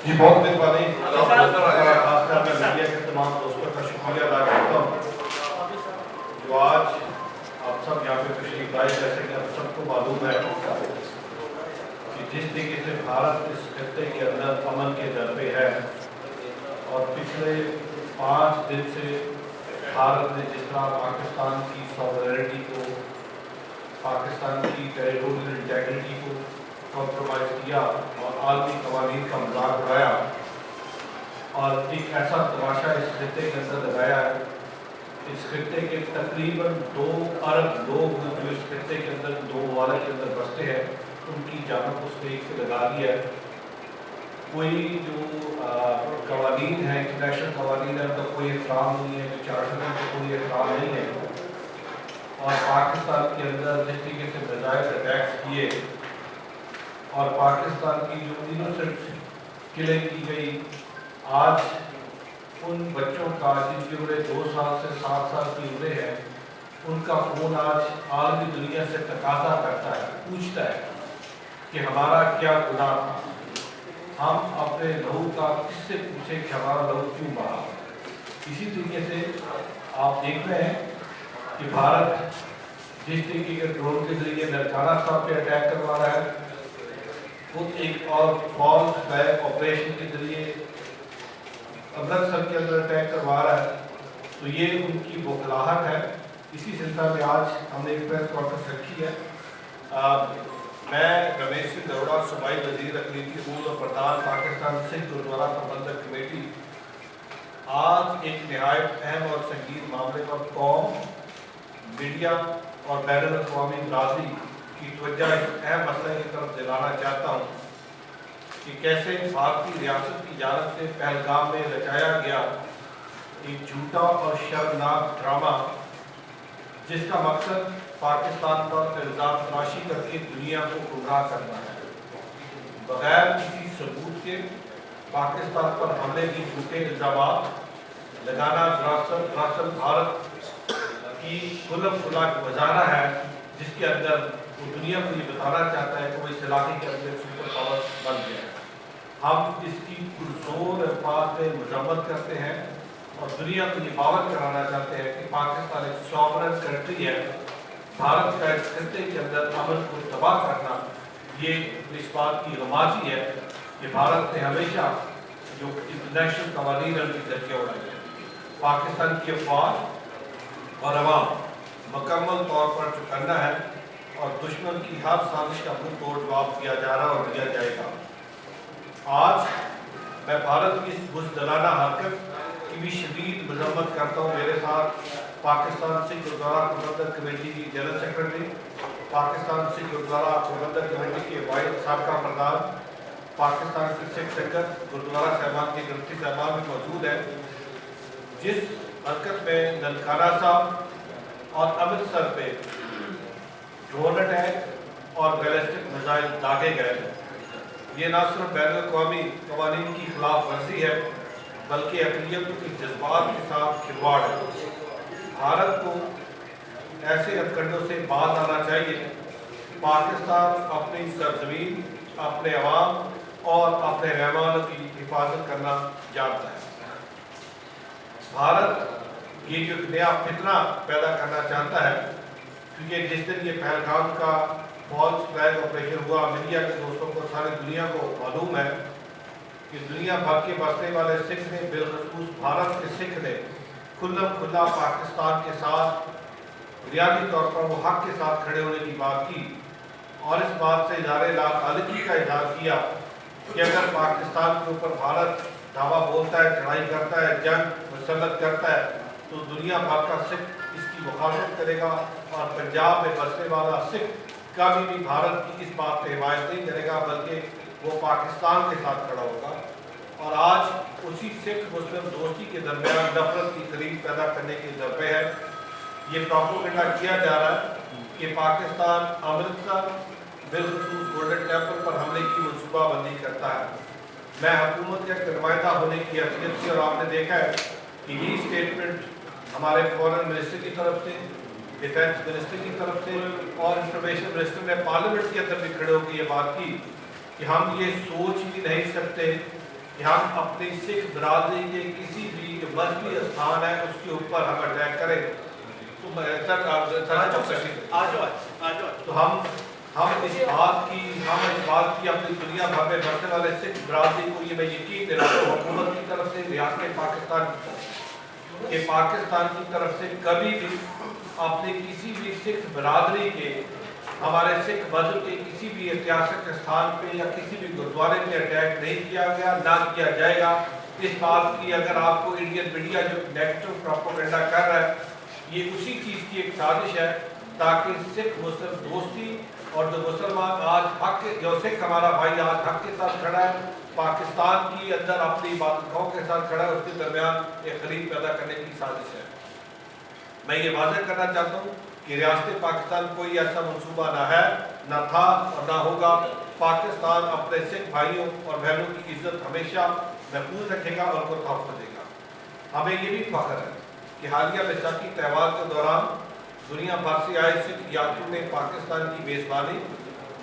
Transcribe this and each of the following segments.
جی بہت مہربانی، خاص طور پر میڈیا کے تمام دوستوں کا شکریہ ادا کرتا ہوں جو آج آپ سب یہاں پہ تشریف لائے. جیسے کہ آپ سب کو معلوم ہے کہ جس طریقے سے بھارت اس خطے کے اندر امن کے در پہ ہے اور پچھلے 5 دن سے بھارت نے جس طرح پاکستان کی ساورینٹی کو، پاکستان کی ٹیریٹوریل انٹیگریٹی کو کمپرومائز کیا اور عالمی قوانین کا مذاق اڑایا اور ایک ایسا تماشا اس خطے کے اندر لگایا ہے. اس خطے کے تقریباً 2 ارب لوگ جو اس خطے کے اندر 2 ممالک کے اندر بستے ہیں ان کی جانب کو اسٹیج پہ لگا دیا ہے. کوئی جو قوانین ہیں، انٹرنیشنل قوانین ہے، ان کا کوئی احترام نہیں ہے، جو چارٹر کا کوئی احترام نہیں ہے. اور پاکستان کے اندر جس طریقے سے میزائل اٹیکس کیے اور پاکستان کی جو انوسنٹ کلنگ کی گئی، آج ان بچوں کا جن کی عمریں 2 سال سے 7 سال کی عمریں ہیں، ان کا خون آج عالمی دنیا سے تقاضا کرتا ہے، پوچھتا ہے کہ ہمارا کیا گناہ تھا. ہم اپنے لہو کا کس سے پوچھیں کہ ہمارا لہو کیوں بہا. اسی طریقے سے آپ دیکھ رہے ہیں کہ بھارت جس طریقے کے ڈرون کے ذریعے ننکانہ صاحب پہ اٹیک کروا رہا ہے، خود ایک اور فالس فلیگ آپریشن کے ذریعے امرتسر کے اندر اٹیک کروا رہا ہے، تو یہ ان کی بوکھلاہٹ ہے. اسی سلسلہ میں آج ہم نے ایک پریس کانفرنس رکھی ہے. میں رمیش سنگھ اروڑہ، صوبائی وزیر اقلیتی امور اور پردھان پاکستان سکھ گرودوارہ پربندھک کمیٹی، آج ایک نہایت اہم اور سنگین معاملے پر قوم، میڈیا اور بین الاقوامی برادری کی توجہ اس اہم مسئلے کی طرف دلانا چاہتا ہوں کہ کیسے بھارتی ریاست کی جانب سے پہلگام میں رچایا گیا ایک جھوٹا اور شرمناک ڈرامہ، جس کا مقصد پاکستان پر الزام تراشی کر کے دنیا کو گمراہ کرنا ہے. بغیر کسی ثبوت کے پاکستان پر حملے کے جھوٹے الزامات لگانا دراصل بھارت کی کھلم کھلا گزارا ہے، جس کے اندر وہ دنیا کو یہ بتانا چاہتا ہے کہ وہ اس علاقے کے اندر سپر پاور بن گیا ہے. ہم اس کی پرزور الفاظ میں مذمت کرتے ہیں اور دنیا کو یہ باور کرانا چاہتے ہیں کہ پاکستان ایک سوورن کنٹری ہے. بھارت کا اس خطے کے اندر امن کو تباہ کرنا یہ اس بات کی رمازی ہے کہ بھارت نے ہمیشہ جو انٹرنیشنل قوانین ان کی درجہ اڑائی ہے. پاکستان کی افواج اور عوام مکمل طور پر چکنا ہے اور دشمن کی ہر سازش کا منہ توڑ جواب دیا جا رہا اور دیا جائے گا. آج میں بھارت کی اس بزدلانہ حرکت کی بھی شدید مذمت کرتا ہوں. میرے ساتھ پاکستان سکھ گرودوارہ پربندھک کمیٹی کی جنرل سیکرٹری، پاکستان سکھ گرودوارہ پربندھک کمیٹی کے وائس سابقہ پردھان، پاکستان کی سکھ سنگت گرودوارہ صاحبان کے گرفتی صاحبان بھی موجود ہیں. جس حرکت میں ننکانہ صاحب اور امرتسر پہ ڈرون اٹیک اور بیلسٹک میزائل داغے گئے، یہ نہ صرف بین الاقوامی قوانین کی خلاف ورزی ہے بلکہ اقلیتوں کے جذبات کے ساتھ کھلواڑ ہے. بھارت کو ایسے ہتھکنڈوں سے باز آنا چاہیے. پاکستان اپنی سرزمین، اپنے عوام اور اپنے مہمانوں کی حفاظت کرنا جانتا ہے. بھارت یہ جو نیا فتنہ پیدا کرنا چاہتا ہے، کیونکہ جس دن یہ پہلگام کا فالس فلیگ آپریشن ہوا، میڈیا کے دوستوں کو، ساری دنیا کو معلوم ہے کہ دنیا بھر کے بسنے والے سکھ نے، بالخصوص بھارت کے سکھ نے کھلم کھلا پاکستان کے ساتھ بنیادی طور پر وہ حق کے ساتھ کھڑے ہونے کی بات کی اور اس بات سے اظہار لاعلمی کا اظہار کیا کہ اگر پاکستان کے اوپر بھارت دعویٰ بولتا ہے، چڑھائی کرتا ہے، جنگ مسلط کرتا ہے، تو دنیا بھر کا سکھ اس کی مخالفت کرے گا اور پنجاب میں بسنے والا سکھ کبھی بھی بھارت کی اس بات پہ حمایت نہیں کرے گا بلکہ وہ پاکستان کے ساتھ کھڑا ہوگا. اور آج اسی سکھ مسلم دوستی کے درمیان نفرت کی خلیج پیدا کرنے کے ضربے ہے. یہ پروپیگنڈا کیا جا رہا ہے کہ پاکستان امرتسر بالخصوص گولڈن ٹیمپل پر حملے کی منصوبہ بندی کرتا ہے. میں حکومت کے نمائندہ ہونے کی حیثیت سے، اور آپ نے دیکھا ہے کہ یہ اسٹیٹمنٹ ہمارے فورن منسٹر کی طرف سے، ڈیفینس منسٹر کی طرف سے اور انفارمیشن منسٹر نے پارلیمنٹ کے اندر بھی کھڑے ہو کے یہ بات کی کہ ہم یہ سوچ بھی نہیں سکتے کہ ہم اپنی سکھ برادری کے کسی بھی جو مذہبی استھان ہے اس کے اوپر ہم اٹیک کریں تو ہم اس بات کی اپنی دنیا بھر میں بسنے والے سکھ برادری کو یہ میں یقین دلاتا ہوں حکومت کی طرف سے ریاست پاکستان کی طرف کہ پاکستان کی طرف سے کبھی بھی اپنی کسی بھی سکھ برادری کے ہمارے سکھ مذہب کے کسی بھی ایتہاسک استھان پہ یا کسی بھی گرودوارے پہ اٹیک نہیں کیا گیا، نہ کیا جائے گا۔ اس بات کی اگر آپ کو انڈین میڈیا جو نیگیٹو پروپیگنڈا کر رہا ہے یہ اسی چیز کی ایک سازش ہے تاکہ سکھ مسلم دوستی اور جو مسلمان آج حق جو سکھ ہمارا بھائی آج حق کے ساتھ کھڑا ہے، پاکستان کی اندر اپنی عبادتگاہوں کے ساتھ کھڑا ہے، اس کے درمیان ایک خلیج پیدا کرنے کی سازش ہے۔ میں یہ واضح کرنا چاہتا ہوں کہ ریاست پاکستان کوئی ایسا منصوبہ نہ ہے، نہ تھا اور نہ ہوگا۔ پاکستان اپنے سکھ بھائیوں اور بہنوں کی عزت ہمیشہ محفوظ رکھے گا اور ان کو تحفظ دے گا۔ ہمیں یہ بھی فخر ہے کہ حالیہ بیساکھی تہوار کے دوران دنیا بھر سے آئے سکھ یاتریوں نے پاکستان کی میزبانی،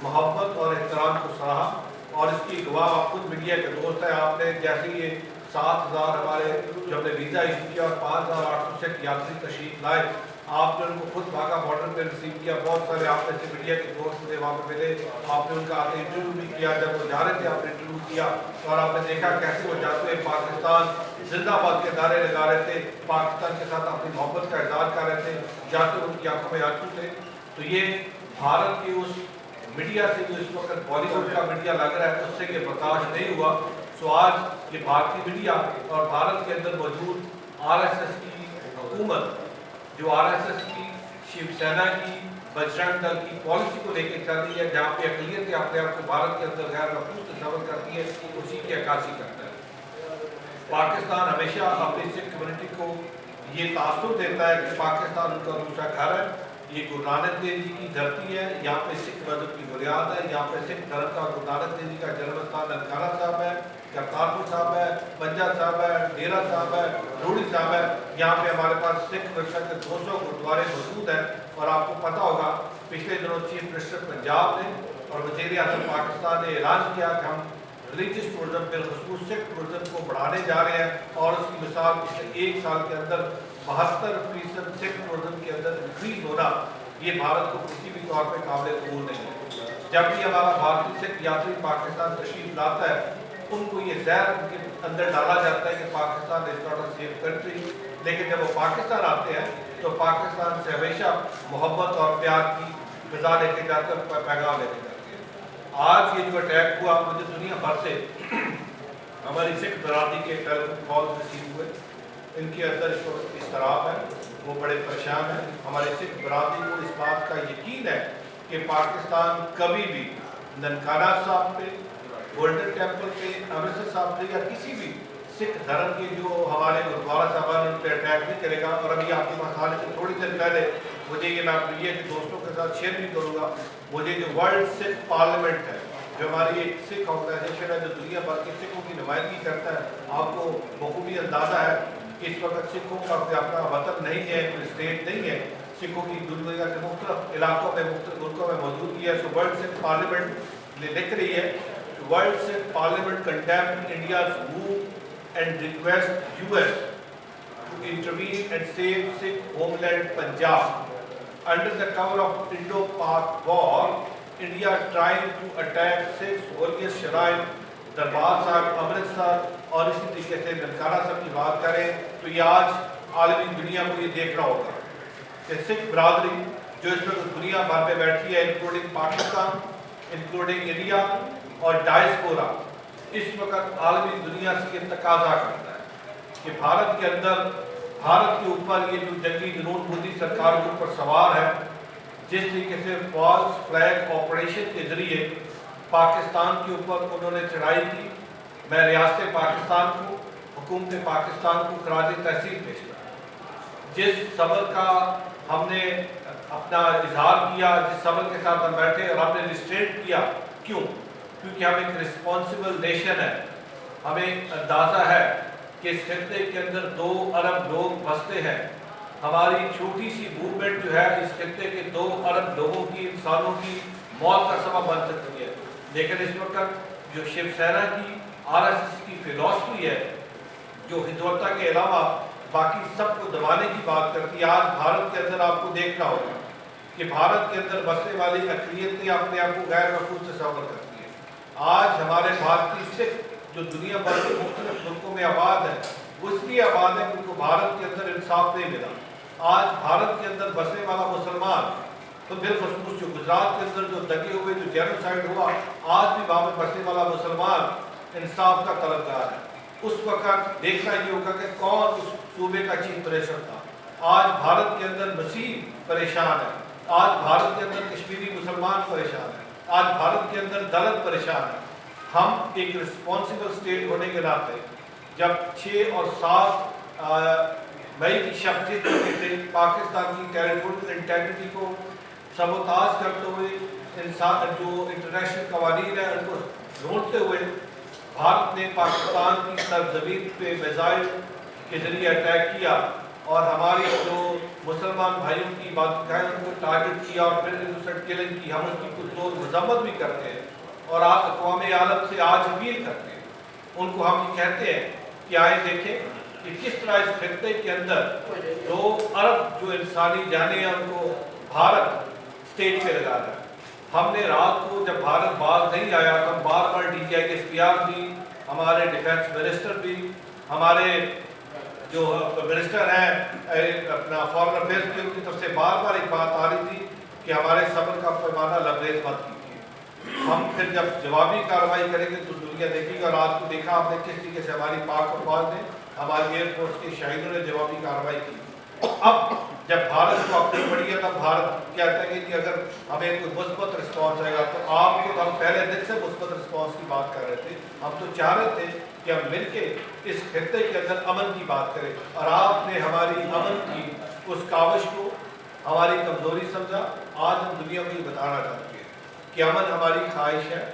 محبت اور احترام کو سراہا، اور اس کی گواہ آپ خود میڈیا کے دوست ہیں۔ آپ نے جیسے یہ 7,000 ہمارے جو ہم نے ویزا ایشو کیا اور 5,800 سکھ یاتری تشریف لائے، آپ نے ان کو خود واگا بارڈر پہ ریسیو کیا۔ بہت سارے آپ نے میڈیا کے دوست مجھے وہاں پہ ملے، آپ نے ان کا آتے انٹرویو بھی کیا، جب وہ جا رہے تھے آپ نے انٹرویو کیا، اور آپ نے دیکھا کیسے وہ جاتے ہوئے پاکستان زندہ باد کے نعرے لگا رہے تھے، پاکستان کے ساتھ اپنی محبت کا اظہار کر رہے تھے، جاتے ان کی آنکھوں میں آنسو تھے۔ تو یہ بھارت کے اس میڈیا سے جو اس وقت بالی ووڈ کا میڈیا لگ رہا ہے اس سے یہ برداشت نہیں ہوا۔ سو آج یہ بھارتی میڈیا اور بھارت کے اندر موجود RSS کی حکومت جو RSS کی، شیو سینا کی، بجرنگ دل کی پالیسی کو لے کے چل رہی ہے، جہاں پہ اقلیتیں اپنے آپ کو بھارت کے اندر غیر محفوظ تصور کرتی ہے، اسی کی عکاسی کرتا ہے۔ پاکستان ہمیشہ اپنی سکھ کمیونٹی کو یہ تاثر دیتا ہے کہ پاکستان ان کا دوسرا گھر ہے، یہ گرو نانک دیو جی کی دھرتی ہے، یہاں پہ سکھ مذہب کی بنیاد ہے، یہاں پہ سکھ دھرم کا گرو نانک دیو جی کا جنم استھان ننکانہ صاحب ہے، کرتارپور صاحب ہے، پنجا صاحب ہے، ڈیرا صاحب ہے، روڑی صاحب ہے۔ یہاں پہ ہمارے پاس سکھ ورثہ کے 200 گرودوارے موجود ہیں، اور آپ کو پتہ ہوگا پچھلے دنوں چیف منسٹر پنجاب نے اور وزیر اعظم پاکستان نے اعلان کیا کہ ہم ریلیجس ٹورزم بالخصوص سکھ ٹورزم کو بڑھانے جا رہے ہیں، اور اس کی مثال پچھلے ایک سال کے اندر 72% سکھ ٹورزم کے اندر انکریز ہونا یہ بھارت کو کسی بھی طور پہ قابل قبول نہیں ہے۔ جب بھی ہمارا بھارتی سکھ یاتری پاکستان تشریف لاتا ہے ان کو یہ زہر ان کے اندر ڈالا جاتا ہے کہ Pakistan is not a safe country, لیکن جب وہ پاکستان آتے ہیں تو پاکستان سے ہمیشہ محبت اور پیار کی فضا لے کے جاتے ہیں، پیغام لے کے جاتے ہیں۔ آج یہ جو اٹیک ہوا مجھے دنیا بھر سے ہماری سکھ برادری کے ٹیلیفون کالز ریسیو ہوئے، ان کے اندر اس وقت اضطراب ہے، وہ بڑے پریشان ہیں۔ ہمارے سکھ برادری کو اس بات کا یقین ہے کہ پاکستان کبھی بھی ننکانہ صاحب پہ، گولڈن ٹیمپل پہ، امرتسر صاحب پہ یا کسی بھی سکھ دھرم کے جو ہمارے گرودوارا صاحبان ان پہ اٹیک نہیں کرے گا۔ اور ابھی آپ کے پاس آنے سے تھوڑی دیر پہلے مجھے یہ میں میڈیا کے دوستوں کے ساتھ شیئر بھی کروں گا، مجھے جو ورلڈ سکھ پارلیمنٹ ہے جو ہماری ایک سکھ آرگنائزیشن ہے جو دنیا بھر کے سکھوں کی نمائندگی کرتا ہے، آپ کو بخوبی اندازہ ہے کہ اس وقت سکھوں کا اپنا وطن نہیں ہے، کوئی اسٹیٹ نہیں ہے، سکھوں کی دنیا کے مختلف علاقوں میں مختلف ملکوں میں موجودگی ہے۔ سو ورلڈ سکھ پارلیمنٹ لکھ رہی ہے World Sikh Parliament condemned India's move and request US to intervene and save Sikh homeland Punjab. Under the cover of Indo-Pak war, India trying to attack Sikhs holiest shrine دربار صاحب امرتسر اور اسی طریقے سے ننکانہ صاحب کی بات کریں تو یہ آج عالمی دنیا کو یہ دیکھنا ہوگا کہ سکھ برادری جو اس میں دنیا بھر میں بیٹھی ہے انکلوڈنگ پاکستان، انکلوڈنگ انڈیا اور ڈائسپورا، اس وقت عالمی دنیا سے یہ تقاضا کرتا ہے کہ بھارت کے اندر، بھارت کے اوپر یہ جو جنگی جنون مودی سرکار کے اوپر سوار ہے، جس طریقے سے فالس فلیگ آپریشن کے ذریعے پاکستان کے اوپر انہوں نے چڑھائی کی، میں ریاست پاکستان کو، حکومت پاکستان کو خراج تحسین پیش کرتا ہوں۔ جس صبر کا ہم نے اپنا اظہار کیا، جس صبر کے ساتھ ہم بیٹھے اور ہم نے ریسٹرینٹ کیا، کیوں؟ کیونکہ ہم ایک رسپانسبل نیشن ہے، ہمیں اندازہ ہے کہ اس خطے کے اندر 2 ارب لوگ بستے ہیں، ہماری چھوٹی سی موومنٹ جو ہے اس خطے کے 2 ارب لوگوں کی، انسانوں کی موت کا سبب بن سکتی ہے۔ لیکن اس وقت جو شیو سینا کی RSS کی فلسفی ہے جو ہندوتا کے علاوہ باقی سب کو دبانے کی بات کرتی ہے. آج بھارت کے اندر آپ کو دیکھنا ہوگا کہ بھارت کے اندر بسنے والی اقلیتیں اپنے آپ کو غیر محفوظ تصور کرتی ہیں. آج ہمارے بھارتی سکھ جو دنیا بھر کے مختلف ملکوں میں آباد ہے وہ اس لیے آباد ہے کہ ان کو بھارت کے اندر انصاف نہیں ملا. آج بھارت کے اندر بسنے والا مسلمان تو بالخصوص جو گجرات کے اندر جو دگے ہوئے جو جینوسائیڈ ہوا, آج بھی وہاں پہ بسنے والا مسلمان انصاف کا طلبگار ہے. اس وقت دیکھنا یہ ہوگا کہ کون اس صوبے کا چیف منسٹر تھا. آج بھارت کے اندر مسیح پریشان ہے, آج بھارت کے اندر کشمیری مسلمان پریشان ہے, آج بھارت کے اندر دلت پریشان ہے. ہم ایک رسپانسبل اسٹیٹ ہونے کے ناطے جب 6 اور 7 مئی کی شب جس طرح سے پاکستان کی ٹیریٹوریل انٹیگریٹی کو سبوتاژ کرتے ہوئے انسان جو انٹرنیشنل قوانین ہیں ان کو ڈھونڈتے ہوئے بھارت نے پاکستان کی سرزمین پہ میزائل کے ذریعے اٹیک کیا اور ہماری جو مسلمان بھائیوں کی بات ہے ان کو ٹارگٹ کیا اور پھر انسنٹ کلنگ کی. ہم اس کی کچھ زور مذمت بھی کرتے ہیں اور آپ اقوام عالم سے آج اپیل کرتے ہیں. ان کو ہم یہ کہتے ہیں کہ آئے دیکھیں کہ کس طرح اس خطے کے اندر 2 ارب جو انسانی جانیں ہیں ان کو بھارت اسٹیج پہ لگا رہا ہے. ہم نے رات کو جب بھارت باز نہیں آیا تو ہم بار بار DGI SPR بھی, ہمارے ڈیفینس منسٹر بھی, ہمارے جو منسٹر ہیں اپنا فارن افیئرس کی, ان کی طرف سے بار بار ایک بات آ رہی تھی کہ ہمارے صبر کا پیمانہ لبریز مت کیجیے. ہم پھر جب جوابی کارروائی کریں گے تو دنیا دیکھے گی. اور رات کو دیکھا آپ نے کس طریقے سے ہماری پاک افواج نے, ہماری ایئر فورس کے شہیدوں نے جوابی کارروائی کی. اب جب بھارت کو اپنی پڑی ہے تب بھارت کہتا ہے کہ اگر ہمیں کوئی مثبت رسپانس آئے گا تو آپ کو, تو ہم پہلے دن سے مثبت رسپانس کی بات کر رہے تھے. ہم تو چاہ رہے تھے کہ ہم مل کے اس خطے کے اندر امن کی بات کریں اور آپ نے ہماری امن کی اس کاوش کو ہماری کمزوری سمجھا. آج ہم دنیا کو یہ بتانا چاہتے ہیں کہ امن ہماری خواہش ہے,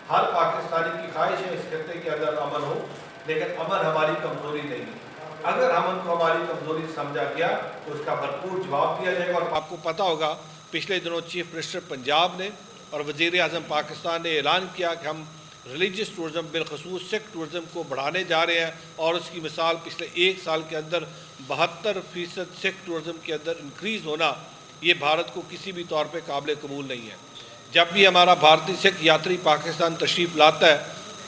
ہر پاکستانی کی خواہش ہے اس خطے کے اندر امن ہو, لیکن امن ہماری کمزوری نہیں ہے. اگر امن کو ہماری کمزوری سمجھا گیا تو اس کا بھرپور جواب دیا جائے گا. اور آپ کو پتہ ہوگا پچھلے دنوں چیف منسٹر پنجاب نے اور وزیر اعظم پاکستان نے اعلان کیا کہ ہم ریلیجس ٹورزم بالخصوص سکھ ٹورزم کو بڑھانے جا رہے ہیں, اور اس کی مثال پچھلے 1 سال کے اندر 72% سکھ ٹورزم کے اندر انکریز ہونا یہ بھارت کو کسی بھی طور پہ قابل قبول نہیں ہے. جب بھی ہمارا بھارتی سکھ یاتری پاکستان تشریف لاتا ہے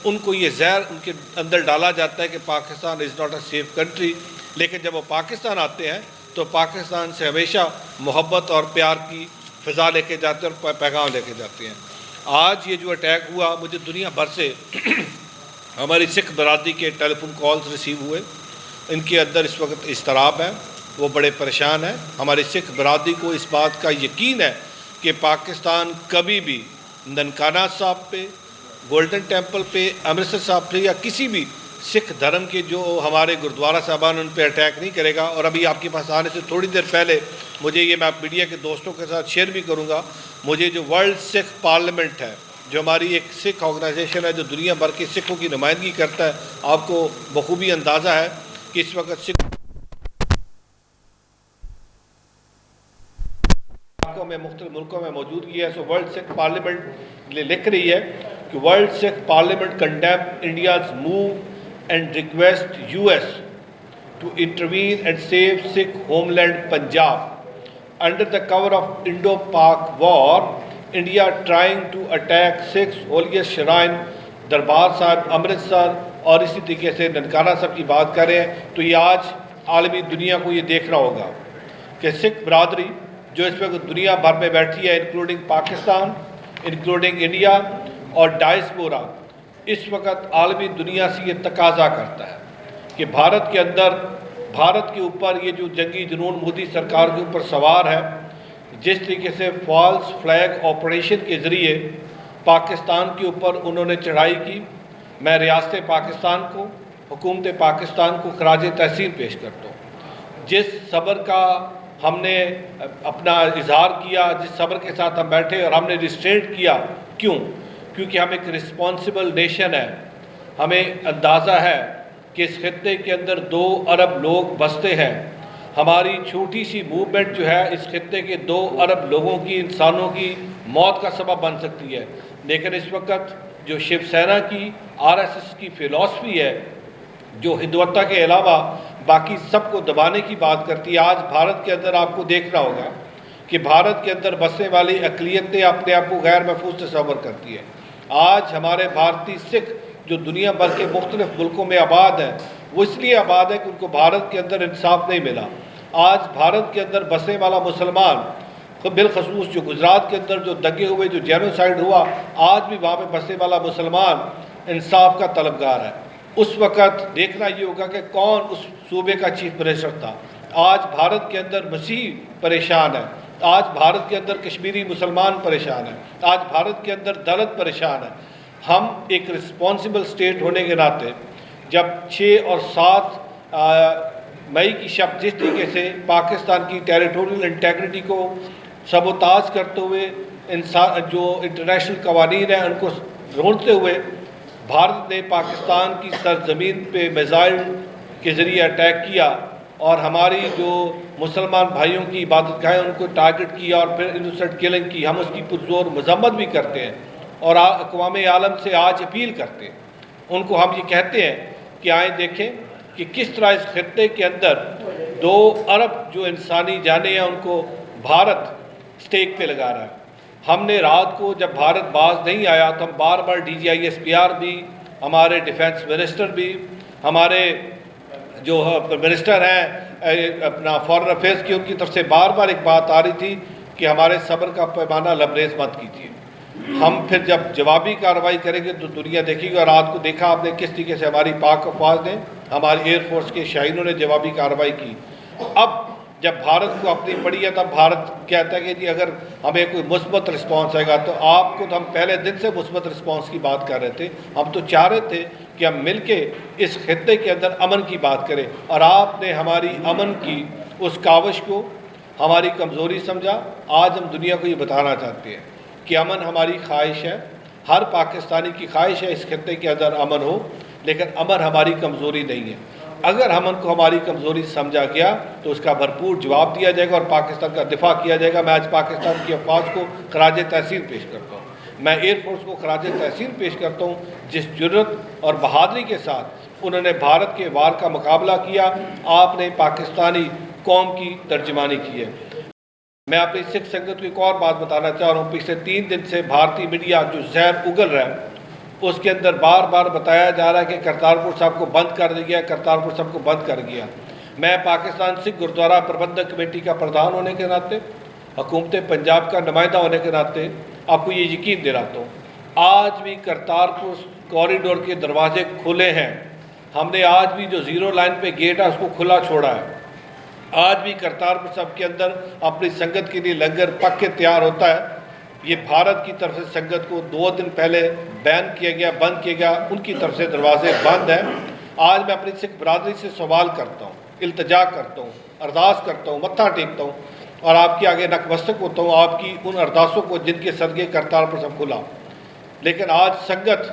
ان کو یہ زہر ان کے اندر ڈالا جاتا ہے کہ Pakistan is not a safe country, لیکن جب وہ پاکستان آتے ہیں تو پاکستان سے ہمیشہ محبت اور پیار کی فضا لے کے جاتے ہیں اور پیغام لے کے جاتے ہیں. آج یہ جو اٹیک ہوا, مجھے دنیا بھر سے ہماری سکھ برادری کے ٹیلی فون کالز ریسیو ہوئے. ان کے اندر اس وقت اضطراب ہے, وہ بڑے پریشان ہیں. ہماری سکھ برادری کو اس بات کا یقین ہے کہ پاکستان کبھی بھی ننکانہ صاحب پہ, گولڈن ٹیمپل پہ, امرتسر صاحب پہ یا کسی بھی سکھ دھرم کے جو ہمارے گرودوارا صاحبان ان پہ اٹیک نہیں کرے گا. اور ابھی آپ کے پاس آنے سے تھوڑی دیر پہلے مجھے یہ میں میڈیا کے دوستوں کے ساتھ شیئر بھی کروں گا, مجھے جو ورلڈ سکھ پارلیمنٹ ہے جو ہماری ایک سکھ آرگنائزیشن ہے جو دنیا بھر کے سکھوں کی نمائندگی کرتا ہے, آپ کو بخوبی اندازہ ہے کہ اس وقت سکھ میں مختلف ملکوں میں موجودگی ہے. سو ورلڈ سکھ پارلیمنٹ لکھ رہی ہے کہ world Sikh parliament condemn India's move and request US to intervene and save Sikh homeland Punjab. Under the cover of Indo-Pak war, India trying to attack Sikhs holiest shrine دربار صاحب امرتسر اور اسی طریقے سے ننکانہ صاحب کی بات کر رہے ہیں. تو یہ آج عالمی دنیا کو یہ دیکھنا ہوگا کہ سکھ برادری جو اس وقت دنیا بھر میں بیٹھی ہے, انکلوڈنگ پاکستان, انکلوڈنگ انڈیا اور ڈائسپورا, اس وقت عالمی دنیا سے یہ تقاضا کرتا ہے کہ بھارت کے اندر, بھارت کے اوپر یہ جو جنگی جنون مودی سرکار کے اوپر سوار ہے, جس طریقے سے فالس فلیگ آپریشن کے ذریعے پاکستان کے اوپر انہوں نے چڑھائی کی, میں ریاست پاکستان کو, حکومت پاکستان کو خراج تحسین پیش کرتا ہوں. جس صبر کا ہم نے اپنا اظہار کیا, جس صبر کے ساتھ ہم بیٹھے اور ہم نے ریسٹرینٹ کیا, کیوں؟ کیونکہ ہم ایک رسپانسبل نیشن ہے. ہمیں اندازہ ہے کہ اس خطے کے اندر 2 ارب لوگ بستے ہیں. ہماری چھوٹی سی موومنٹ جو ہے اس خطے کے 2 ارب لوگوں کی, انسانوں کی موت کا سبب بن سکتی ہے. لیکن اس وقت جو شیو سینا کی RSS کی فلسفی ہے جو ہندوتا کے علاوہ باقی سب کو دبانے کی بات کرتی ہے. آج بھارت کے اندر آپ کو دیکھنا ہوگا کہ بھارت کے اندر بسنے والی اقلیتیں اپنے آپ کو غیر محفوظ تصور کرتی ہیں. آج ہمارے بھارتی سکھ جو دنیا بھر کے مختلف ملکوں میں آباد ہیں وہ اس لیے آباد ہے کہ ان کو بھارت کے اندر انصاف نہیں ملا. آج بھارت کے اندر بسنے والا مسلمان بالخصوص جو گجرات کے اندر جو دگے ہوئے جو جینوسائیڈ ہوا, آج بھی وہاں پہ بسنے والا مسلمان انصاف کا طلبگار ہے. اس وقت دیکھنا یہ ہوگا کہ کون اس صوبے کا چیف منسٹر تھا. آج بھارت کے اندر مسیح پریشان ہے, آج بھارت کے اندر کشمیری مسلمان پریشان ہیں, آج بھارت کے اندر دلت پریشان ہے. ہم ایک رسپانسبل اسٹیٹ ہونے کے ناطے جب 6 اور 7 مئی کی شب جس طریقے سے پاکستان کی ٹیریٹوریل انٹیگریٹی کو سبوتاج کرتے ہوئے جو انٹرنیشنل قوانین ہیں ان کو روڑتے ہوئے بھارت نے پاکستان کی سرزمین پہ میزائل کے ذریعے اٹیک کیا اور ہماری جو مسلمان بھائیوں کی عبادت گاہیں ان کو ٹارگٹ کیا اور پھر انوسنٹ کلنگ کی, ہم اس کی پرزور مذمت بھی کرتے ہیں اور اقوام عالم سے آج اپیل کرتے ہیں. ان کو ہم یہ کہتے ہیں کہ آئیں دیکھیں کہ کس طرح اس خطے کے اندر 2 ارب جو انسانی جانیں ہیں ان کو بھارت سٹیک پہ لگا رہا ہے. ہم نے رات کو جب بھارت باز نہیں آیا تو ہم بار بار DGISPR بھی, ہمارے ڈیفینس منسٹر بھی, ہمارے جو منسٹر ہیں اپنا فارن افیئرس کی, ان کی طرف سے بار بار ایک بات آ رہی تھی کہ ہمارے صبر کا پیمانہ لبریز مت کیجیے. ہم پھر جب جوابی کارروائی کریں گے تو دنیا دیکھے گی. اور رات کو دیکھا آپ نے کس طریقے سے ہماری پاک افواج نے, ہماری ایئر فورس کے شاہینوں نے جوابی کارروائی کی. اب جب بھارت کو اپنی پڑی ہے تب بھارت کہتا ہے کہ جی اگر ہمیں کوئی مثبت رسپانس آئے گا تو آپ کو تو ہم پہلے دن سے مثبت رسپانس کی بات کر رہے تھے. ہم تو چاہ رہے تھے کہ ہم مل کے اس خطے کے اندر امن کی بات کریں اور آپ نے ہماری امن کی اس کاوش کو ہماری کمزوری سمجھا. آج ہم دنیا کو یہ بتانا چاہتے ہیں کہ امن ہماری خواہش ہے, ہر پاکستانی کی خواہش ہے اس خطے کے اندر امن ہو, لیکن امن ہماری کمزوری نہیں ہے. اگر امن کو ہماری کمزوری سمجھا گیا تو اس کا بھرپور جواب دیا جائے گا اور پاکستان کا دفاع کیا جائے گا. میں آج پاکستان کی افواج کو خراج تحسین پیش کرتا ہوں, میں ایئر فورس کو خراج تحسین پیش کرتا ہوں جس جرأت اور بہادری کے ساتھ انہوں نے بھارت کے وار کا مقابلہ کیا. آپ نے پاکستانی قوم کی ترجمانی کی ہے. میں اپنی سکھ سنگت کو ایک اور بات بتانا چاہ رہا ہوں. پچھلے 3 دن سے بھارتی میڈیا جو زہر اگل رہا ہے اس کے اندر بار بار بتایا جا رہا ہے کہ کرتارپور صاحب کو بند کر دیا, کرتارپور صاحب کو بند کر گیا. میں پاکستان سکھ گردوارہ پربندھک کمیٹی کا پردھان ہونے کے ناطے, حکومت پنجاب کا نمائندہ ہونے کے ناطے آپ کو یہ یقین دلاتا ہوں آج بھی کرتارپور کوریڈور کے دروازے کھلے ہیں. ہم نے آج بھی جو 0 لائن پہ گیٹ ہے اس کو کھلا چھوڑا ہے. آج بھی کرتارپور صاحب کے اندر اپنی سنگت کے لیے لنگر پک کے تیار ہوتا ہے. یہ بھارت کی طرف سے سنگت کو 2 دن پہلے بین کیا گیا, بند کیا گیا, ان کی طرف سے دروازے بند ہیں. آج میں اپنی سکھ برادری سے سوال کرتا ہوں, التجا کرتا ہوں, ارداس کرتا ہوں, متھا ٹیکتا ہوں اور آپ کے آگے نکمستک ہوتا ہوں آپ کی ان ارداسوں کو جن کے صدقے کرتارپور صاحب کھلا. لیکن آج سنگت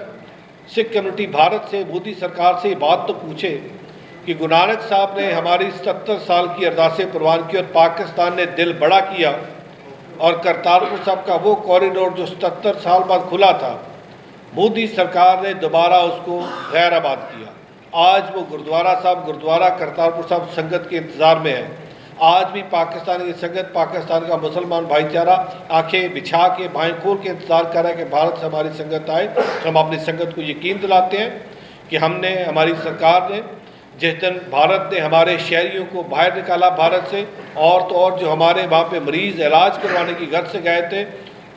سکھ کمیونٹی بھارت سے, مودی سرکار سے یہ بات تو پوچھے کہ گرو نانک صاحب نے ہماری 70 سال کی ارداسیں پروان کی اور پاکستان نے دل بڑا کیا اور کرتارپور صاحب کا وہ کوریڈور جو 77 سال بعد کھلا تھا مودی سرکار نے دوبارہ اس کو غیر آباد کیا. آج وہ گردوارہ صاحب, گردوارہ کرتارپور صاحب سنگت کے انتظار میں ہے. آج بھی پاکستان کی سنگت, پاکستان کا مسلمان بھائی چارہ آنکھیں بچھا کے, بھائیں کھول کے انتظار کر رہا ہے کہ بھارت سے ہماری سنگت آئے. ہم اپنی سنگت کو یقین دلاتے ہیں کہ ہم نے, ہماری سرکار نے جس دن بھارت نے ہمارے شہریوں کو باہر نکالا بھارت سے, اور تو اور جو ہمارے وہاں پہ مریض علاج کروانے کی غرض سے گئے تھے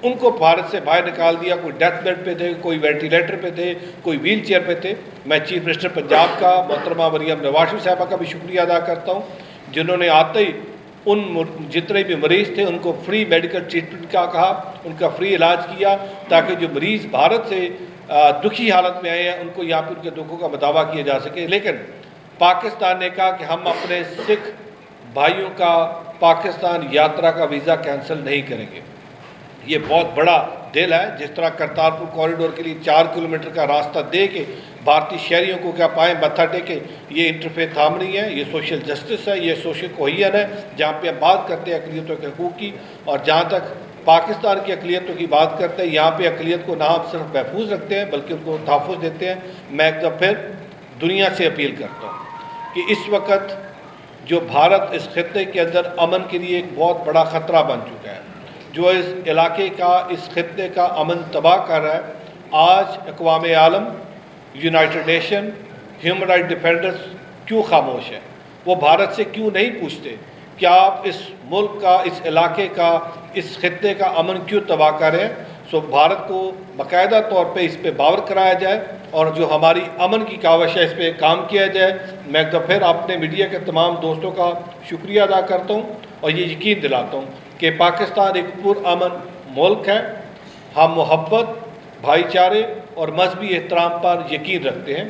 ان کو بھارت سے باہر نکال دیا. کوئی ڈیتھ بیڈ پہ تھے, کوئی وینٹیلیٹر پہ تھے, کوئی ویل چیئر پہ تھے. میں چیف منسٹر پنجاب کا محترمہ مریم نواز شریف صاحبہ کا بھی شکریہ ادا کرتا ہوں جنہوں نے آتے ہی ان جتنے بھی مریض تھے ان کو فری میڈیکل ٹریٹمنٹ کا کہا, ان کا فری علاج کیا تاکہ جو مریض بھارت سے دکھی حالت میں آئے ہیں ان کو یہاں پہ ان کے دکھوں کا مداوع کیا جا سکے. لیکن پاکستان نے کہا کہ ہم اپنے سکھ بھائیوں کا پاکستان یاترا کا ویزا کینسل نہیں کریں گے. یہ بہت بڑا دل ہے. جس طرح کرتارپور کوریڈور کے لیے 4 کلومیٹر کا راستہ دے کے بھارتی شہریوں کو کیا پائیں متھا ٹیکیں, یہ انٹرفیت تھام نہیں ہے, یہ سوشل جسٹس ہے, یہ سوشل کوہین ہے جہاں پہ ہم بات کرتے ہیں اقلیتوں کے حقوق کی. اور جہاں تک پاکستان کی اقلیتوں کی بات کرتے ہیں، یہاں پہ اقلیت کو نہ صرف محفوظ رکھتے ہیں بلکہ ان کو تحفظ دیتے ہیں۔ میں ایک دفعہ پھر دنیا سے اپیل کرتا ہوں کہ اس وقت جو بھارت اس خطے کے اندر امن کے لیے ایک بہت بڑا خطرہ بن چکا ہے، جو اس علاقے کا، اس خطے کا امن تباہ کر رہا ہے، آج اقوام عالم، united nation, human right defenders کیوں خاموش ہیں؟ وہ بھارت سے کیوں نہیں پوچھتے کہ آپ اس ملک کا، اس علاقے کا، اس خطے کا امن کیوں تباہ کر رہے ہیں؟ سو بھارت کو باقاعدہ طور پہ اس پہ باور کرایا جائے اور جو ہماری امن کی کاوش ہے اس پہ کام کیا جائے۔ میں ایک دفعہ پھر اپنے میڈیا کے تمام دوستوں کا شکریہ ادا کرتا ہوں اور یہ یقین دلاتا ہوں کہ پاکستان ایک پرامن ملک ہے۔ ہم محبت، بھائی چارے اور مذہبی احترام پر یقین رکھتے ہیں،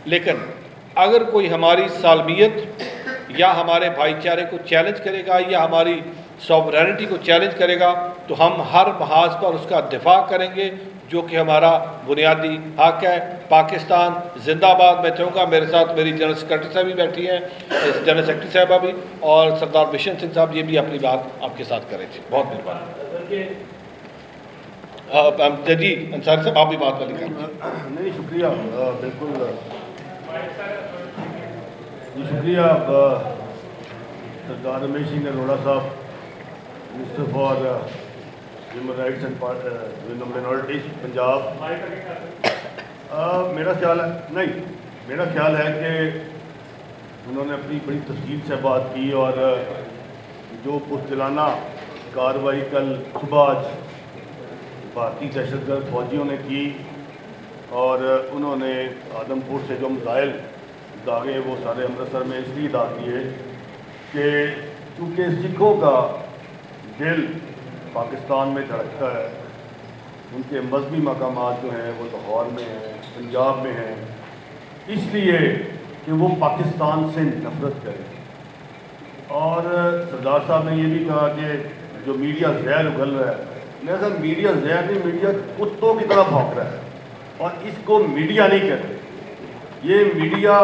لیکن اگر کوئی ہماری سالمیت یا ہمارے بھائی چارے کو چیلنج کرے گا یا ہماری سوورینٹی کو چیلنج کرے گا تو ہم ہر محاذ پر اس کا دفاع کریں گے، جو کہ ہمارا بنیادی حق ہے۔ پاکستان زندہ باد۔ میں چاہوں گا میرے ساتھ میری جنرل سیکرٹری صاحب بھی بیٹھی ہیں، جنرل سیکرٹری صاحبہ بھی، اور سردار بشن سنگھ صاحب، یہ بھی اپنی بات آپ کے ساتھ کریں۔ جی بہت مہربانی۔ جی انصاری صاحب آپ بھی بات والی کریں۔ نہیں شکریہ، بالکل جی شکریہ سردار رمیش سنگھ اروڑہ صاحب، minister for human rights and minorities Punjab. میرا خیال ہے کہ انہوں نے اپنی بڑی تفصیل سے بات کی، اور جو بزدلانہ کارروائی کل صبح آج بھارتی دہشت گرد فوجیوں نے کی، اور انہوں نے آدم پور سے جو میزائل داغے وہ سارے امرتسر میں اس لیے داغ دیے کہ کیونکہ سکھوں کا دل پاکستان میں دھڑکتا ہے، ان کے مذہبی مقامات جو ہیں وہ لاہور میں ہیں، پنجاب میں ہیں، اس لیے کہ وہ پاکستان سے نفرت کریں۔ اور سردار صاحب نے یہ بھی کہا کہ جو میڈیا زہر اگل رہا ہے، لہذا میڈیا زہر نہیں، میڈیا کتوں کی طرح بھونک رہا ہے، اور اس کو میڈیا نہیں کہتے۔ یہ میڈیا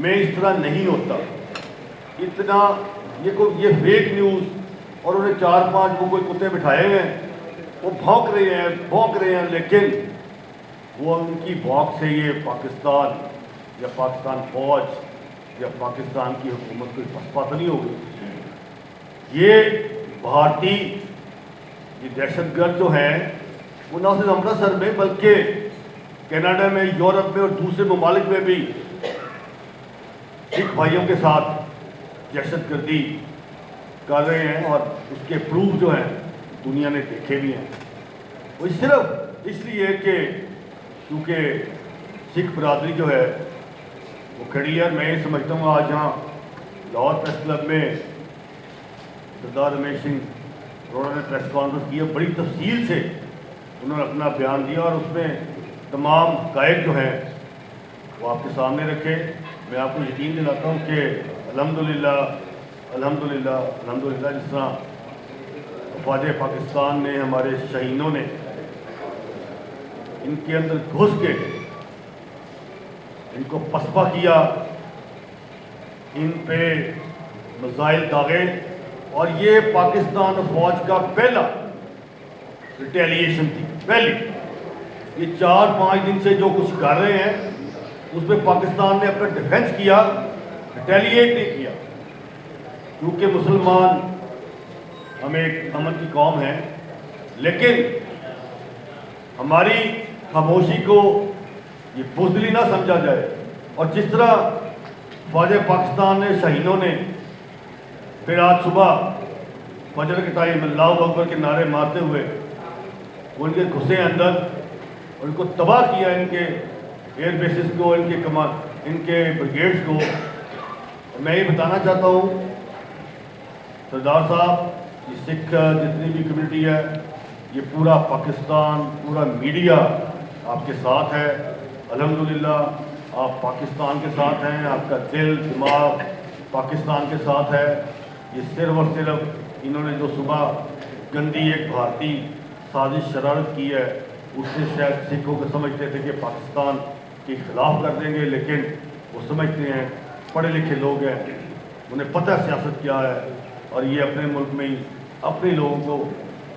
میں اس طرح نہیں ہوتا، اتنا یہ فیک نیوز، اور انہیں 4-5 کو کوئی کتے بٹھائے ہوئے ہیں، وہ بھونک رہے ہیں، لیکن وہ ان کی بھونک سے یہ پاکستان یا پاکستان فوج یا پاکستان کی حکومت کوئی پسپا نہیں ہوگی۔ یہ بھارتی یہ دہشت گرد جو ہیں وہ نہ صرف امرتسر میں بلکہ کینیڈا میں، یورپ میں اور دوسرے ممالک میں بھی سکھ بھائیوں کے ساتھ دہشت گردی کر رہے ہیں، اور اس کے پروف جو ہیں دنیا نے دیکھے بھی ہیں۔ وہ صرف اس لیے کہ کیونکہ سکھ برادری جو ہے وہ کھڑی ہے۔ میں یہ سمجھتا ہوں آج یہاں لاہور پریس کلب میں سردار رمیش سنگھ اروڑہ نے پریس کانفرنس کی ہے، بڑی تفصیل سے انہوں نے اپنا بیان دیا، اور اس میں تمام حقائق جو ہیں وہ آپ کے سامنے رکھے۔ میں آپ کو یقین دلاتا ہوں کہ الحمدللہ جس طرح افواج پاکستان نے، ہمارے شہینوں نے ان کے اندر گھس کے ان کو پسپا کیا، ان پہ میزائل داغے، اور یہ پاکستان فوج کا پہلا ریٹیلیشن تھی، پہلی۔ یہ 4-5 دن سے جو کچھ کر رہے ہیں اس میں پاکستان نے اپنا ڈیفنس کیا، ریٹیلیٹ نہیں کیا، کیونکہ مسلمان ہم ایک امن کی قوم ہیں، لیکن ہماری خاموشی کو یہ بزدلی نہ سمجھا جائے۔ اور جس طرح فوج پاکستان نے، شہینوں نے پھر آج صبح فجر کے ٹائم اللہ اکبر کے نعرے مارتے ہوئے وہ ان کے گھسے اندر اور ان کو تباہ کیا، ان کے ایئر بیسز کو، ان کے بریگیڈز کو۔ میں یہ بتانا چاہتا ہوں سردار صاحب، یہ سکھ جتنی بھی کمیونٹی ہے، یہ پورا پاکستان، پورا میڈیا آپ کے ساتھ ہے۔ الحمدللہ آپ پاکستان کے ساتھ ہیں، آپ کا دل دماغ پاکستان کے ساتھ ہے۔ یہ صرف اور صرف انہوں نے جو صبح گندی ایک بھارتی سازش شرارت کی ہے، اس سے شاید سکھوں کو سمجھتے تھے کہ پاکستان کے خلاف کر دیں گے، لیکن وہ سمجھتے ہیں، پڑھے لکھے لوگ ہیں، انہیں پتہ سیاست کیا ہے، اور یہ اپنے ملک میں ہی اپنے لوگوں کو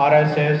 RSS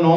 9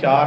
4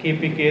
KPK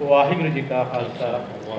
ਵਾਹਿਗੁਰੂ ਜੀ ਕਾ ਖਾਲਸਾ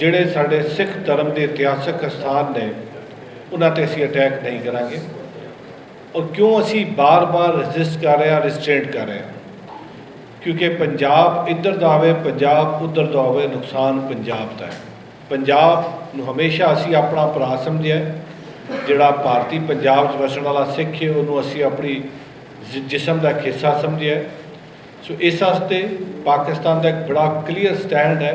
ਜਿਹੜੇ ਸਾਡੇ ਸਿੱਖ ਧਰਮ ਦੇ ਇਤਿਹਾਸਕ ਸਥਾਨ ਨੇ ਉਹਨਾਂ ਤੇ ਅਸੀਂ ਅਟੈਕ ਨਹੀਂ ਕਰਾਂਗੇ। ਔਰ ਕਿਉਂ ਅਸੀਂ ਬਾਰ-ਬਾਰ ਰੈਜ਼ਿਸਟ ਕਰ ਰਹੇ ਹਾਂ, ਰਿਸਟ੍ਰੇਂਟ ਕਰ ਰਹੇ ਹਾਂ? ਕਿਉਂਕਿ ਪੰਜਾਬ ਇੱਧਰ ਦਾ ਹੋਵੇ, ਪੰਜਾਬ ਉੱਧਰ ਦਾ ਹੋਵੇ, ਨੁਕਸਾਨ ਪੰਜਾਬ ਦਾ ਹੈ। ਪੰਜਾਬ ਨੂੰ ਹਮੇਸ਼ਾ ਅਸੀਂ ਆਪਣਾ ਭਰਾ ਸਮਝਿਆ। ਜਿਹੜਾ ਭਾਰਤੀ ਪੰਜਾਬ 'ਚ ਵਸਣ ਵਾਲਾ ਸਿੱਖ ਹੈ ਉਹਨੂੰ ਅਸੀਂ ਆਪਣੀ ਜਿਸਮ ਦਾ ਇੱਕ ਹਿੱਸਾ ਸਮਝਿਆ। ਸੋ ਇਸ ਵਾਸਤੇ ਪਾਕਿਸਤਾਨ ਦਾ ਇੱਕ ਬੜਾ ਕਲੀਅਰ ਸਟੈਂਡ ਹੈ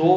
2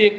1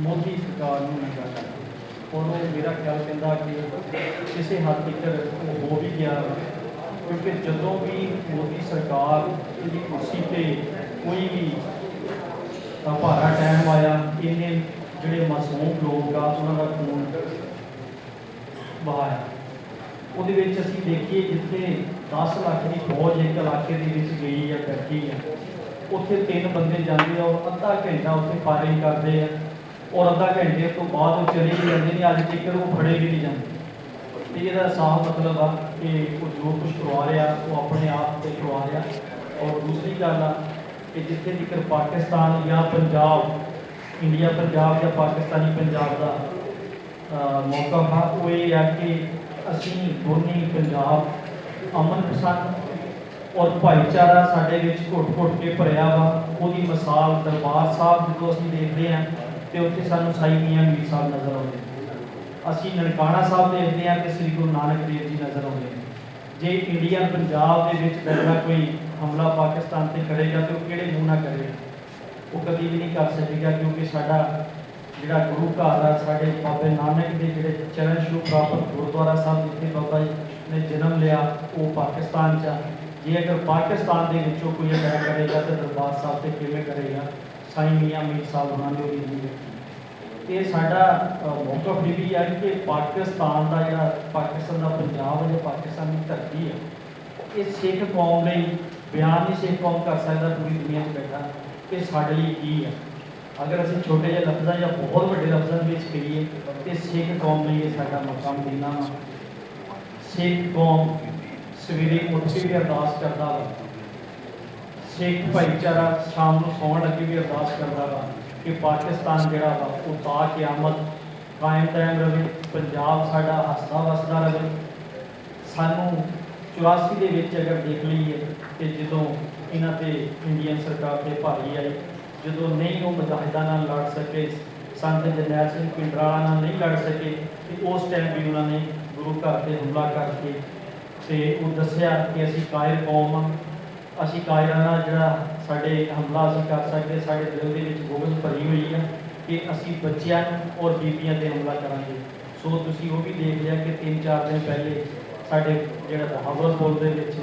ਮੋਦੀ ਸਰਕਾਰ ਨੂੰ ਨੰਗਾ ਕਰਨਾ, ਔਰ ਉਹ ਮੇਰਾ ਖਿਆਲ ਕਹਿੰਦਾ ਕਿ ਕਿਸੇ ਹੱਦ ਤੱਕ ਉਹ ਹੋ ਵੀ ਗਿਆ, ਕਿਉਂਕਿ ਜਦੋਂ ਵੀ ਮੋਦੀ ਸਰਕਾਰ ਦੀ ਕੁਰਸੀ ਤੇ ਕੋਈ ਵੀ ਭਾਰਾ ਟਾਈਮ ਆਇਆ, ਇਹਨੇ ਜਿਹੜੇ ਮਾਸੂਮ ਲੋਕ ਆ ਉਹਨਾਂ ਦਾ ਖੂਨ ਬਹਾਇਆ। ਉਹਦੇ ਵਿੱਚ ਅਸੀਂ ਦੇਖੀਏ ਜਿੱਥੇ 10 ਲੱਖ ਦੀ ਫੌਜ ਇੱਕ ਇਲਾਕੇ ਦੇ ਵਿੱਚ ਗਈ ਜਾਂ ਬੈਠੀ ਆ, ਉੱਥੇ 3 ਬੰਦੇ ਜਾਂਦੇ ਆ ਔਰ ਅੱਧਾ ਘੰਟਾ ਉੱਥੇ ਫਾਇਰਿੰਗ ਕਰਦੇ ਆ, ਔਰ ਅੱਧਾ ਘੰਟੇ ਤੋਂ ਬਾਅਦ ਉਹ ਚਲੇ ਵੀ ਜਾਂਦੇ ਨੇ। ਅੱਜ ਤੱਕ ਉਹ ਫੜੇ ਵੀ ਨਹੀਂ ਜਾਂਦੇ। ਅਤੇ ਇਹਦਾ ਸਾਫ਼ ਮਤਲਬ ਆ ਕਿ ਉਹ ਜੋ ਕੁਛ ਕਰਵਾ ਰਿਹਾ ਉਹ ਆਪਣੇ ਆਪ 'ਤੇ ਕਰਵਾ ਰਿਹਾ। ਔਰ ਦੂਸਰੀ ਗੱਲ ਆ ਕਿ ਜਿੱਥੇ ਤੱਕ ਪਾਕਿਸਤਾਨ ਜਾਂ ਪੰਜਾਬ, ਇੰਡੀਆ ਪੰਜਾਬ ਜਾਂ ਪਾਕਿਸਤਾਨੀ ਪੰਜਾਬ ਦਾ ਮੌਕਾ ਵਾ, ਉਹ ਇਹ ਆ ਕਿ ਅਸੀਂ ਦੋਨੇ ਪੰਜਾਬ ਅਮਨ ਪਸੰਦ ਔਰ ਭਾਈਚਾਰਾ ਸਾਡੇ ਵਿੱਚ ਘੁੱਟ-ਘੁੱਟ ਕੇ ਭਰਿਆ ਵਾ। ਉਹਦੀ ਮਿਸਾਲ ਦਰਬਾਰ ਸਾਹਿਬ ਜਦੋਂ ਅਸੀਂ ਦੇਖਦੇ ਹਾਂ ਤੇ ਉੱਥੇ ਸਾਨੂੰ ਸਾਈ ਮੀਆਂ ਮੀਰ ਸਾਹਿਬ ਨਜ਼ਰ ਆਉਂਦੇ ਨੇ। ਅਸੀਂ ਨਨਕਾਣਾ ਸਾਹਿਬ ਦੇਖਦੇ ਹਾਂ ਕਿ ਸ੍ਰੀ ਗੁਰੂ ਨਾਨਕ ਦੇਵ ਜੀ ਨਜ਼ਰ ਆਉਂਦੇ ਨੇ। ਜੇ ਇੰਡੀਆ ਪੰਜਾਬ ਦੇ ਵਿੱਚ ਪਹਿਲਾਂ ਕੋਈ ਹਮਲਾ ਪਾਕਿਸਤਾਨ 'ਤੇ ਕਰੇਗਾ ਤਾਂ ਉਹ ਕਿਹੜੇ ਮੂੰਹ ਨਾਲ ਕਰੇਗਾ? ਉਹ ਕਦੀ ਵੀ ਨਹੀਂ ਕਰ ਸਕੇਗਾ, ਕਿਉਂਕਿ ਸਾਡਾ ਜਿਹੜਾ ਗੁਰੂ ਘਰ ਆ, ਸਾਡੇ ਬਾਬੇ ਨਾਨਕ ਦੇ ਜਿਹੜੇ ਚਰਨ ਛੂਹ ਪ੍ਰਾਪਤ ਗੁਰਦੁਆਰਾ ਸਾਹਿਬ ਜਿੱਥੇ ਬਾਬਾ ਜੀ ਨੇ ਜਨਮ ਲਿਆ ਉਹ ਪਾਕਿਸਤਾਨ 'ਚ ਆ। ਜੇ ਅਗਰ ਪਾਕਿਸਤਾਨ ਦੇ ਵਿੱਚੋਂ ਕੋਈ ਅਟੈਕ ਕਰੇਗਾ ਤਾਂ ਦਰਬਾਰ ਸਾਹਿਬ 'ਤੇ ਕਿਵੇਂ ਕਰੇਗਾ? ਸਾਈਂ ਮੀਆਂ ਮੀਰ ਸਾਹਿਬ ਉਹਨਾਂ ਦੇ ਵੀ ਇਹ ਸਾਡਾ ਮੌਕਫ ਇਹ ਵੀ ਹੈ ਕਿ ਪਾਕਿਸਤਾਨ ਦਾ ਜਿਹੜਾ ਪਾਕਿਸਤਾਨ ਦਾ ਪੰਜਾਬ ਜਾਂ ਪਾਕਿਸਤਾਨ ਦੀ ਧਰਤੀ ਹੈ, ਇਹ ਸਿੱਖ ਕੌਮ ਲਈ ਬਿਆਨ ਨਹੀਂ ਸਿੱਖ ਕੌਮ ਕਰ ਸਕਦਾ ਪੂਰੀ ਦੁਨੀਆ 'ਚ ਬੈਠਾ ਕਿ ਸਾਡੇ ਲਈ ਕੀ ਹੈ। ਅਗਰ ਅਸੀਂ ਛੋਟੇ ਜਿਹੇ ਲਫ਼ਜ਼ਾਂ ਜਾਂ ਬਹੁਤ ਵੱਡੇ ਲਫ਼ਜ਼ਾਂ ਵਿੱਚ ਕਹੀਏ ਤਾਂ ਸਿੱਖ ਕੌਮ ਲਈ ਇਹ ਸਾਡਾ ਮਕਾਮ ਦੇਣਾ ਵਾ। ਸਿੱਖ ਕੌਮ ਸਵੇਰੇ ਉੱਠ ਕੇ ਵੀ ਅਰਦਾਸ ਕਰਦਾ ਵਾ, ਸਿੱਖ ਭਾਈਚਾਰਾ ਸ਼ਾਮ ਨੂੰ ਸੌਣ ਲੱਗੇ ਵੀ ਅਰਦਾਸ ਕਰਦਾ ਵਾ ਕਿ ਪਾਕਿਸਤਾਨ ਜਿਹੜਾ ਵਾ ਉਹ ਤਾਂ ਕਿਆਮਤ ਕਾਇਮ ਕਾਇਮ ਰਹੇ, ਪੰਜਾਬ ਸਾਡਾ ਹੱਸਦਾ ਵਸਦਾ ਰਹੇ। ਸਾਨੂੰ 84 ਦੇ ਵਿੱਚ ਅਗਰ ਦੇਖ ਲਈਏ ਕਿ ਜਦੋਂ ਇਹਨਾਂ 'ਤੇ ਇੰਡੀਅਨ ਸਰਕਾਰ 'ਤੇ ਭਾਰੀ ਆਈ, ਜਦੋਂ ਨਹੀਂ ਉਹ ਮੁਜਾਹਿਦਾਂ ਨਾਲ ਲੜ ਸਕੇ, ਸੰਤ ਜਰਨੈਲ ਸਿੰਘ ਭਿੰਡਰਾਂਵਾਲਾ ਨਾਲ ਨਹੀਂ ਲੜ ਸਕੇ, ਤੇ ਉਸ ਟਾਈਮ ਵੀ ਉਹਨਾਂ ਨੇ ਗੁਰੂ ਘਰ 'ਤੇ ਹਮਲਾ ਕਰਕੇ ਤੇ ਉਹ ਦੱਸਿਆ ਕਿ ਅਸੀਂ ਕਾਇਰ ਕੌਮ ਹਾਂ, ਅਸੀਂ ਕਾਇਰਾਂ ਨਾਲ ਜਿਹੜਾ ਸਾਡੇ ਹਮਲਾ ਅਸੀਂ ਕਰ ਸਕਦੇ, ਸਾਡੇ ਦਿਲ ਦੇ ਵਿੱਚ ਬੁਗਜ਼ ਭਰੀ ਹੋਈ ਆ ਕਿ ਅਸੀਂ ਬੱਚਿਆਂ ਨੂੰ ਔਰ ਬੀਬੀਆਂ 'ਤੇ ਹਮਲਾ ਕਰਾਂਗੇ। ਸੋ ਤੁਸੀਂ ਉਹ ਵੀ ਦੇਖ ਲਿਆ ਕਿ 3-4 ਦਿਨ ਪਹਿਲੇ ਸਾਡੇ ਜਿਹੜਾ ਬਹਾਵਲਪੁਰ ਦੇ ਵਿੱਚ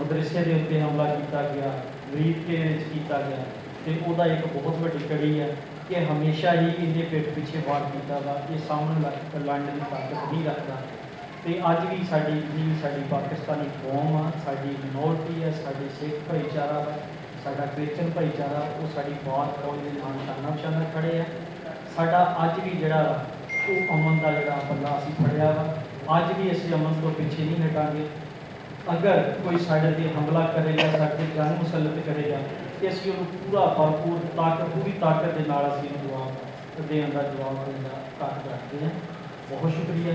ਮਦਰਸੇ ਦੇ ਉੱਤੇ ਹਮਲਾ ਕੀਤਾ ਗਿਆ, ਮਰੀਦਕੇ ਦੇ ਵਿੱਚ ਕੀਤਾ ਗਿਆ, ਤੇ ਉਹਦਾ ਇੱਕ ਬਹੁਤ ਵੱਡੀ ਕੜੀ ਹੈ ਕਿ ਹਮੇਸ਼ਾ ਹੀ ਇਹਦੇ ਪਿੱਠ ਪਿੱਛੇ ਵਾਰ ਕੀਤਾ ਵਾ, ਇਹ ਸਾਹਮਣੇ ਲੜਨ ਦੀ ਤਾਕਤ ਨਹੀਂ ਰੱਖਦਾ। ਤੇ ਅੱਜ ਵੀ ਸਾਡੀ ਪਾਕਿਸਤਾਨੀ ਕੌਮ ਆ, ਸਾਡੀ ਮਿਨੋਰਟੀ ਹੈ, ਸਾਡੇ ਸਿੱਖ ਭਾਈਚਾਰਾ ਵਾ, ਸਾਡਾ ਕ੍ਰਿਸਚਨ ਭਾਈਚਾਰਾ, ਉਹ ਸਾਡੀ ਬਾਤ ਫੌਜ ਦੇ ਨਾਲ ਸ਼ਾਨਾ ਬਸ਼ਾਨਾ ਖੜੇ ਆ। ਸਾਡਾ ਅੱਜ ਵੀ ਜਿਹੜਾ ਉਹ ਅਮਨ ਦਾ ਜਿਹੜਾ ਪੱਲਾ ਅਸੀਂ ਫੜਿਆ ਵਾ, ਅੱਜ ਵੀ ਅਸੀਂ ਅਮਨ ਤੋਂ ਪਿੱਛੇ ਨਹੀਂ ਹਟਾਂਗੇ। ਅਗਰ ਕੋਈ ਸਾਡੇ 'ਤੇ ਹਮਲਾ ਕਰੇਗਾ, ਸਾਡੇ 'ਤੇ ਜੰਗ ਮੁਸੱਲਤ ਕਰੇਗਾ, ਤੇ ਅਸੀਂ ਉਹਨੂੰ ਪੂਰੀ ਤਾਕਤ ਦੇ ਨਾਲ ਅਸੀਂ ਉਹਨੂੰ ਜਵਾਬ ਦੇਣ ਦਾ ਕਾਰਜ ਕਰਦੇ ਹਾਂ। ਬਹੁਤ ਸ਼ੁਕਰੀਆ।